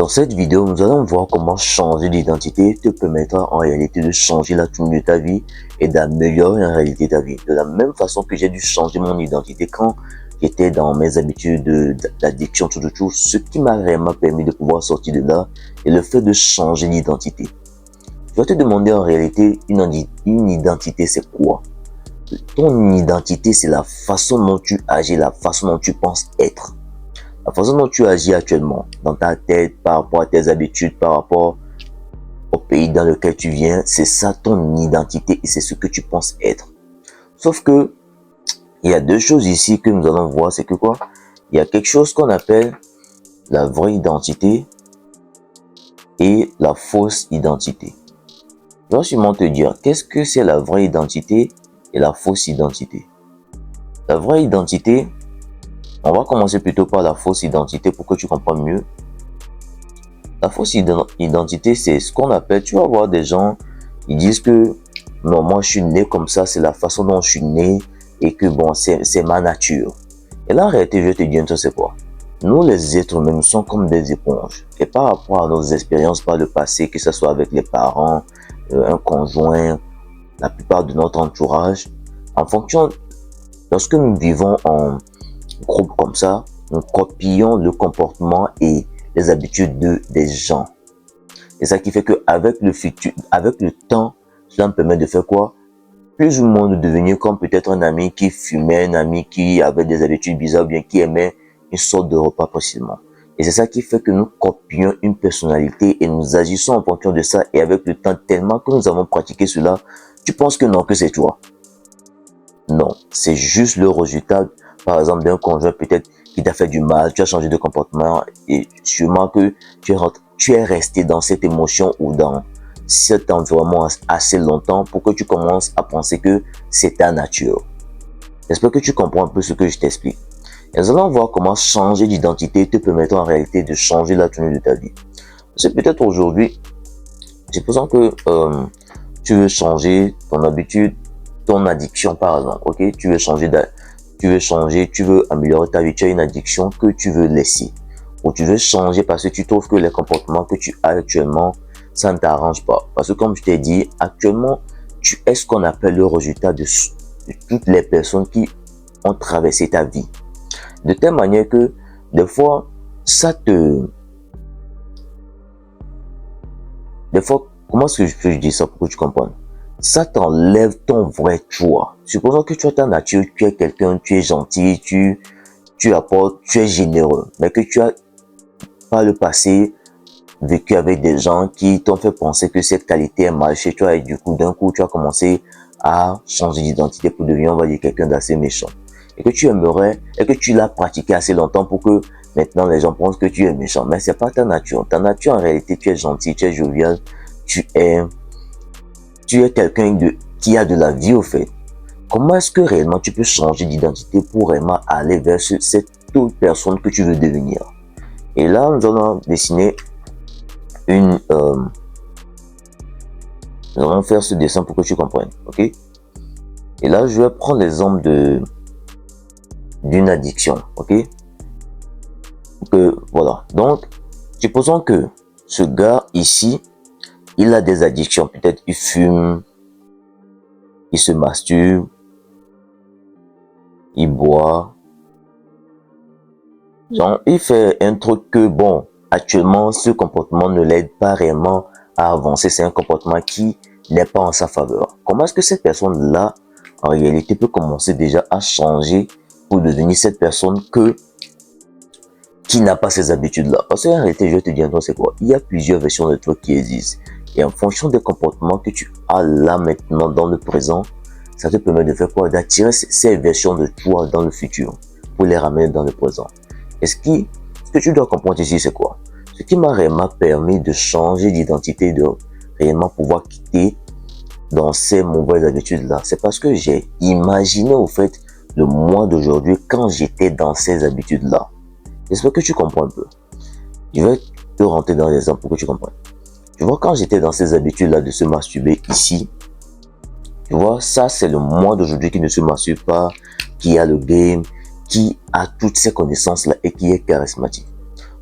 Dans cette vidéo, nous allons voir comment changer d'identité te permettra en réalité de changer la tournure de ta vie et d'améliorer en réalité ta vie. De la même façon que j'ai dû changer mon identité quand j'étais dans mes habitudes d'addiction, tout, ce qui m'a réellement permis de pouvoir sortir de là est le fait de changer d'identité. Je vais te demander en réalité, une identité c'est quoi? Ton identité c'est la façon dont tu agis, la façon dont tu penses être. La façon dont tu agis actuellement, dans ta tête, par rapport à tes habitudes, par rapport au pays dans lequel tu viens, c'est ça ton identité et c'est ce que tu penses être. Sauf que, il y a deux choses ici que nous allons voir, c'est que quoi? Il y a quelque chose qu'on appelle la vraie identité et la fausse identité. Je vais sûrement te dire, qu'est-ce que c'est la vraie identité et la fausse identité? La vraie identité, on va commencer plutôt par la fausse identité pour que tu comprennes mieux. La fausse identité, c'est ce qu'on appelle, tu vas voir des gens, ils disent que non, moi je suis né comme ça, c'est la façon dont je suis né et que bon, c'est ma nature. Et là, en réalité, je vais te dire, tu sais quoi? Nous, les êtres humains, nous sommes comme des éponges. Et par rapport à nos expériences par le passé, que ce soit avec les parents, un conjoint, la plupart de notre entourage, en fonction, lorsque nous vivons en groupe comme ça, nous copions le comportement et les habitudes des gens. C'est ça qui fait que avec le temps, cela me permet de faire quoi? Plus ou moins de devenir comme peut-être un ami qui fumait, un ami qui avait des habitudes bizarres, bien qui aimait une sorte de repas facilement. Et c'est ça qui fait que nous copions une personnalité et nous agissons en fonction de ça. Et avec le temps, tellement que nous avons pratiqué cela, tu penses que non, que c'est toi. Non, c'est juste le résultat, par exemple, d'un conjoint peut-être qui t'a fait du mal, tu as changé de comportement et sûrement que tu es resté dans cette émotion ou dans cet environnement assez longtemps pour que tu commences à penser que c'est ta nature. J'espère que tu comprends un peu ce que je t'explique. Et nous allons voir comment changer d'identité te permettra en réalité de changer la tenue de ta vie. C'est peut-être aujourd'hui, supposons que tu veux changer ton habitude, ton addiction par exemple, ok? Tu veux améliorer ta vie, tu as une addiction que tu veux laisser. Ou tu veux changer parce que tu trouves que les comportements que tu as actuellement, ça ne t'arrange pas. Parce que comme je t'ai dit, actuellement, tu es ce qu'on appelle le résultat de toutes les personnes qui ont traversé ta vie. De telle manière que, des fois, comment est-ce que je peux dire ça pour que tu comprennes? Ça t'enlève ton vrai toi. Supposons que tu as ta nature, tu es quelqu'un, tu es gentil, tu apportes, tu es généreux, mais que tu as, par le passé, vécu avec des gens qui t'ont fait penser que cette qualité est mal chez toi et du coup, d'un coup, tu as commencé à changer d'identité pour devenir, on va dire, quelqu'un d'assez méchant. Et que tu aimerais, et que tu l'as pratiqué assez longtemps pour que maintenant les gens pensent que tu es méchant. Mais c'est pas ta nature. Ta nature, en réalité, tu es gentil, tu es jovial, tu es quelqu'un qui a de la vie au fait. Comment est-ce que réellement tu peux changer d'identité pour vraiment aller vers cette autre personne que tu veux devenir? Et là, nous allons dessiner nous allons faire ce dessin pour que tu comprennes, ok? Et là, je vais prendre l'exemple d'une addiction, ok? Voilà. Donc, supposons que ce gars ici, il a des addictions. Peut-être il fume, il se masturbe, il boit. Genre, il fait un truc que, bon, actuellement, ce comportement ne l'aide pas réellement à avancer. C'est un comportement qui n'est pas en sa faveur. Comment est-ce que cette personne-là, en réalité, peut commencer déjà à changer pour devenir cette personne qui n'a pas ces habitudes-là? Parce qu'en réalité, je vais te dire, non, c'est quoi? Il y a plusieurs versions de toi qui existent. Et en fonction des comportements que tu as là maintenant dans le présent, ça te permet de faire quoi? D'attirer ces versions de toi dans le futur pour les ramener dans le présent. Et ce que tu dois comprendre ici, c'est quoi? Ce qui m'a réellement permis de changer d'identité, de réellement pouvoir quitter dans ces mauvaises habitudes-là, c'est parce que j'ai imaginé au fait le moi d'aujourd'hui quand j'étais dans ces habitudes-là. J'espère que tu comprends un peu. Je vais te rentrer dans les exemples pour que tu comprennes. Tu vois, quand j'étais dans ces habitudes-là de se masturber ici, tu vois, ça c'est le moi d'aujourd'hui qui ne se masturbe pas, qui a le game, qui a toutes ces connaissances-là et qui est charismatique.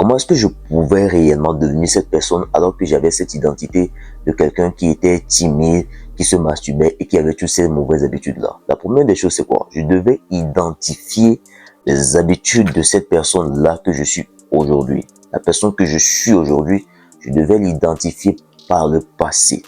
Comment est-ce que je pouvais réellement devenir cette personne alors que j'avais cette identité de quelqu'un qui était timide, qui se masturbait et qui avait toutes ces mauvaises habitudes-là? La première des choses, c'est quoi? Je devais identifier les habitudes de cette personne-là que je suis aujourd'hui. La personne que je suis aujourd'hui, je devais l'identifier par le passé.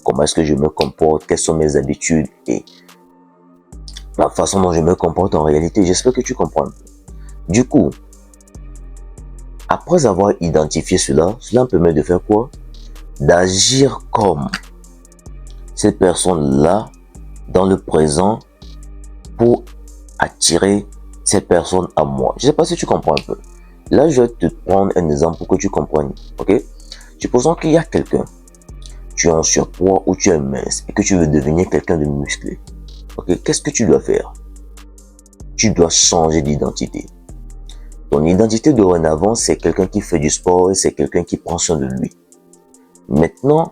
Comment est-ce que je me comporte? Quelles sont mes habitudes? Et la façon dont je me comporte en réalité, j'espère que tu comprends. Du coup, après avoir identifié cela, cela me permet de faire quoi? D'agir comme cette personne-là dans le présent pour attirer cette personne à moi. Je ne sais pas si tu comprends un peu. Là, je vais te prendre un exemple pour que tu comprennes. Ok? Supposons qu'il y a quelqu'un, tu es en surpoids ou tu es mince et que tu veux devenir quelqu'un de musclé. Ok? Qu'est-ce que tu dois faire? Tu dois changer d'identité. Ton identité dorénavant, c'est quelqu'un qui fait du sport et c'est quelqu'un qui prend soin de lui. Maintenant,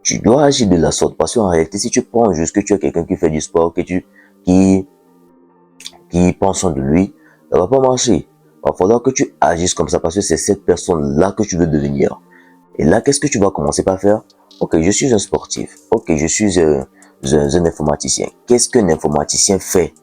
tu dois agir de la sorte parce qu'en réalité, si tu prends juste que tu es quelqu'un qui fait du sport, qui prend soin de lui, ça va pas marcher. Il va falloir que tu agisses comme ça parce que c'est cette personne-là que tu veux devenir. Et là, qu'est-ce que tu vas commencer par faire? Ok, je suis un sportif. Ok, je suis un informaticien. Qu'est-ce qu'un informaticien fait?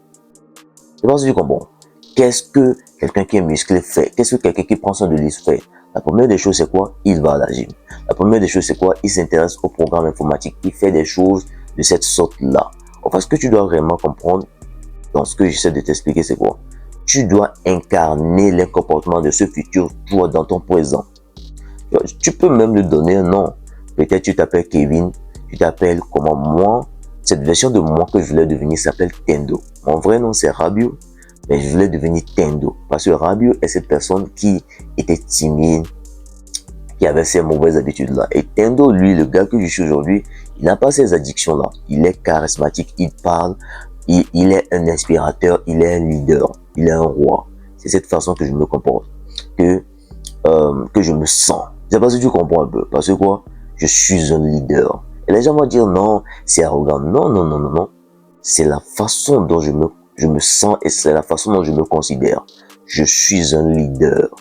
Je pense que tu comprends. Qu'est-ce que quelqu'un qui est musclé fait? Qu'est-ce que quelqu'un qui prend soin de lui fait? La première des choses, c'est quoi? Il va à la gym. La première des choses, c'est quoi? Il s'intéresse au programme informatique. Il fait des choses de cette sorte-là. Enfin, ce que tu dois vraiment comprendre dans ce que j'essaie de t'expliquer, c'est quoi? Tu dois incarner les comportements de ce futur toi dans ton présent. Tu peux même lui donner un nom. Peut-être tu t'appelles Kevin, tu t'appelles comment moi. Cette version de moi que je voulais devenir s'appelle Tendo. Mon vrai nom c'est Rabiu, mais je voulais devenir Tendo. Parce que Rabiu est cette personne qui était timide, qui avait ces mauvaises habitudes-là. Et Tendo, lui, le gars que je suis aujourd'hui, il n'a pas ces addictions-là. Il est charismatique, il parle, il est un inspirateur, il est un leader, il est un roi. C'est cette façon que je me comporte, que je me sens. Je sais pas si tu comprends un peu. Parce que quoi? Je suis un leader. Et les gens vont dire non, c'est arrogant. Non, non, non, non, non. C'est la façon dont je me sens et c'est la façon dont je me considère. Je suis un leader.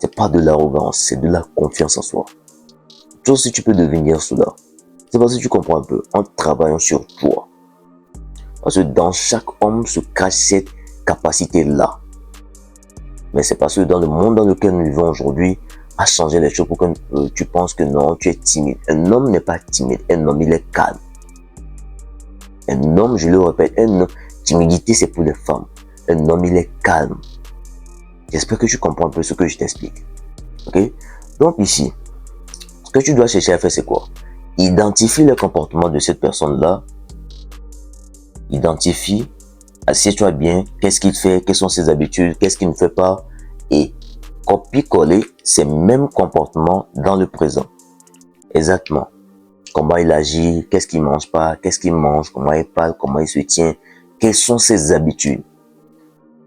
C'est pas de l'arrogance, c'est de la confiance en soi. Toi aussi, tu peux devenir cela. C'est parce que tu comprends un peu en travaillant sur toi. Parce que dans chaque homme se cache cette capacité-là. Mais c'est parce que dans le monde dans lequel nous vivons aujourd'hui, à changer les choses pour que tu penses que non, tu es timide. Un homme n'est pas timide, un homme il est calme. Un homme, je le répète, timidité c'est pour les femmes. Un homme il est calme. J'espère que tu comprends un peu ce que je t'explique. Ok? Donc ici, ce que tu dois chercher à faire c'est quoi? Identifie le comportement de cette personne-là. Identifie, assieds-toi bien, qu'est-ce qu'il fait, quelles sont ses habitudes, qu'est-ce qu'il ne fait pas et copie-coller ces mêmes comportements dans le présent. Exactement. Comment il agit, qu'est-ce qu'il mange pas, qu'est-ce qu'il mange, comment il parle, comment il se tient, quelles sont ses habitudes.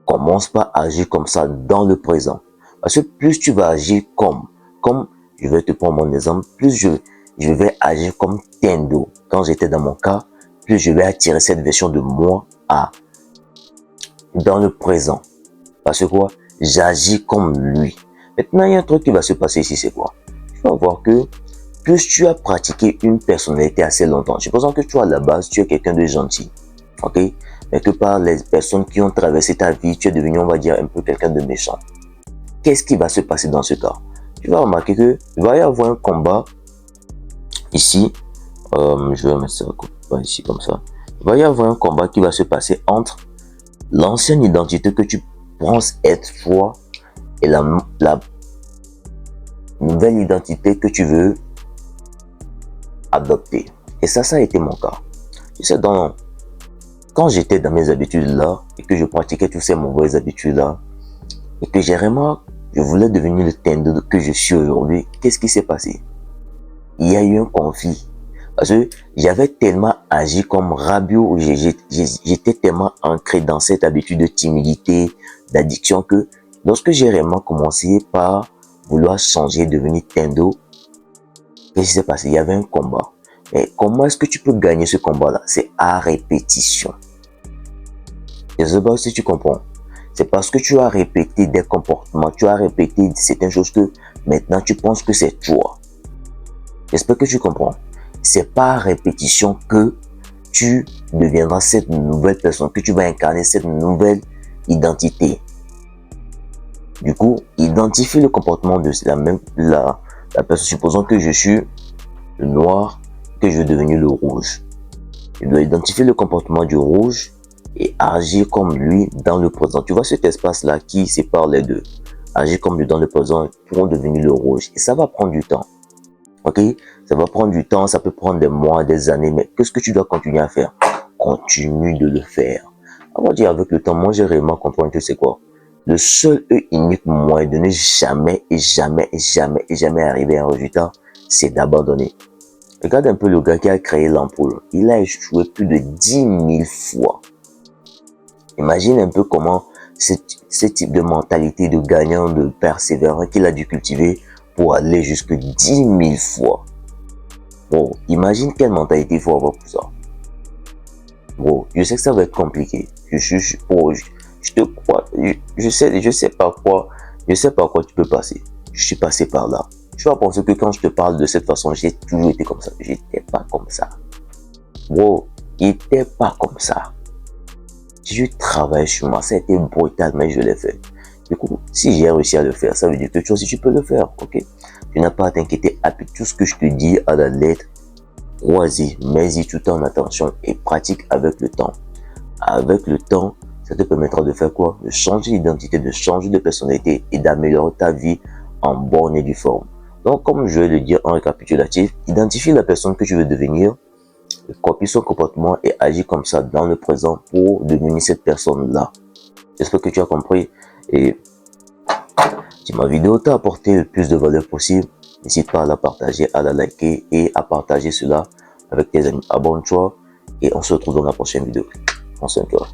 Commence par agir comme ça dans le présent. Parce que plus tu vas agir comme je vais te prendre mon exemple, plus je vais agir comme Tendo. Quand j'étais dans mon cas, plus je vais attirer cette version de moi dans le présent. Parce que quoi? J'agis comme lui. Maintenant, il y a un truc qui va se passer ici, c'est quoi? Tu vas voir que plus tu as pratiqué une personnalité assez longtemps, supposons que toi, à la base, tu es quelqu'un de gentil, ok? Mais que par les personnes qui ont traversé ta vie, tu es devenu, on va dire, un peu quelqu'un de méchant. Qu'est-ce qui va se passer dans ce cas? Tu vas remarquer que il va y avoir un combat ici. Je vais mettre ça ici comme ça. Il va y avoir un combat qui va se passer entre l'ancienne identité que tu penses être toi et la nouvelle identité que tu veux adopter. Et ça a été mon cas. Tu sais, quand j'étais dans mes habitudes là et que je pratiquais toutes ces mauvaises habitudes là et que je voulais devenir le Tendo que je suis aujourd'hui, qu'est-ce qui s'est passé? Il y a eu un conflit. Parce que j'avais tellement agi comme Rabiu, j'étais tellement ancré dans cette habitude de timidité, d'addiction que lorsque j'ai vraiment commencé par vouloir changer, devenir Tendo, qu'est-ce qui s'est passé? Il y avait un combat. Mais comment est-ce que tu peux gagner ce combat-là? C'est à répétition. Je ne sais pas si tu comprends. C'est parce que tu as répété des comportements, tu as répété certaines choses que maintenant tu penses que c'est toi. J'espère que tu comprends. C'est par répétition que tu deviendras cette nouvelle personne, que tu vas incarner cette nouvelle identité. Du coup, identifie le comportement de la personne. Supposons que je suis le noir, que je suis devenu le rouge. Je dois identifier le comportement du rouge et agir comme lui dans le présent. Tu vois cet espace-là qui sépare les deux. Agir comme lui dans le présent pour devenir le rouge. Et ça va prendre du temps. Ok? Ça va prendre du temps, ça peut prendre des mois, des années, mais qu'est-ce que tu dois continuer à faire? Continue de le faire. On va dire avec le temps, moi j'ai réellement compris que c'est quoi? Le seul et unique moyen de ne jamais arriver à un résultat, c'est d'abandonner. Regarde un peu le gars qui a créé l'ampoule. Il a échoué plus de 10 000 fois. Imagine un peu comment ce type de mentalité de gagnant, de persévérant qu'il a dû cultiver pour aller jusque 10 000 fois. Bon, imagine quelle mentalité il faut avoir pour ça. Bon, je sais que ça va être compliqué. Je te crois. Je sais par quoi tu peux passer. Je suis passé par là. Tu vas penser que quand je te parle de cette façon, j'ai toujours été comme ça. J'étais pas comme ça. Wow, j'étais pas comme ça. Je travaille sur moi. Ça a été brutal, mais je l'ai fait. Du coup, si j'ai réussi à le faire, ça veut dire que toi aussi tu peux le faire, ok? Tu n'as pas à t'inquiéter. Applique tout ce que je te dis à la lettre. Crois-y, mets-y tout en attention et pratique avec le temps. Avec le temps, ça te permettra de faire quoi? De changer d'identité, de changer de personnalité et d'améliorer ta vie en bonne et due forme. Donc, comme je vais le dire en récapitulatif, identifie la personne que tu veux devenir, copie son comportement et agis comme ça dans le présent pour devenir cette personne-là. J'espère que tu as compris. Et si ma vidéo t'a apporté le plus de valeur possible, n'hésite pas à la partager, à la liker et à partager cela avec tes amis. Abonne-toi et on se retrouve dans la prochaine vidéo. Prends soin de toi.